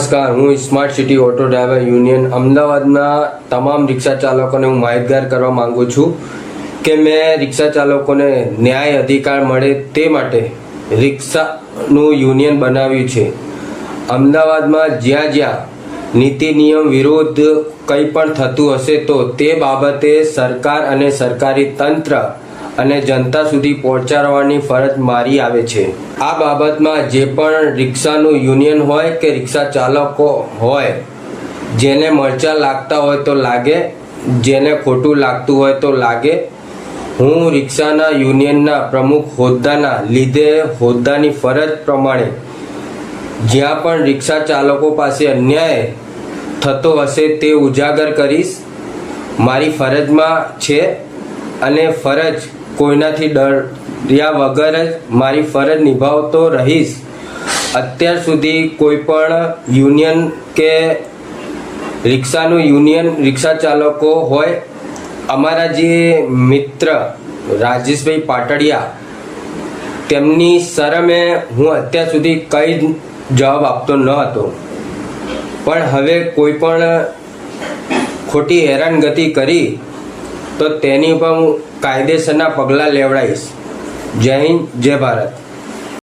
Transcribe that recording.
નમસ્કાર, હું smart city auto driver union અમદાવાદના તમામ રિક્ષા ચાલકોને હું માહિતગાર કરવા માંગુ છું કે મેં રિક્ષા ચાલકોને ન્યાય અધિકાર મળે તે માટે રિક્ષાનું યુનિયન બનાવ્યું છે. અમદાવાદમાં જ્યાં જ્યાં નીતિ નિયમ વિરુદ્ધ કંઈ પણ થતું હશે તો તે બાબતે સરકાર અને સરકારી તંત્ર અને જનતા સુધી પહોંચાડવાની ફરજ મારી આવે છે. આ બાબતમાં જે પણ રિક્ષાનું યુનિયન હોય કે રિક્ષા ચાલકો હોય, જેને મરચા લાગતા હોય તો લાગે, જેને ખોટું લાગતું હોય તો લાગે. હું રિક્ષાના યુનિયનના પ્રમુખ હોદ્દાના લીધે હોદ્દાની ફરજ પ્રમાણે જ્યાં પણ રિક્ષા ચાલકો પાસે અન્યાય થતો હશે તે ઉજાગર કરીશ. મારી ફરજમાં છે અને ફરજ કોઈનાથી ડર્યા વગર જ મારી ફરજ નિભાવતો રહીશ. અત્યાર સુધી કોઈ પણ યુનિયન કે રિક્ષાનું યુનિયન રિક્ષા ચાલકો હોય, અમારા જે મિત્ર રાજેશભાઈ પાટડિયા, તેમની શરમે હું અત્યાર સુધી કંઈ જ જવાબ આપતો ન હતો, પણ હવે કોઈ પણ ખોટી હેરાનગતિ કરી તો તેની પર હું કાયદેસરના પગલાં લેવડાવીશ. જય હિન્દ, જય ભારત.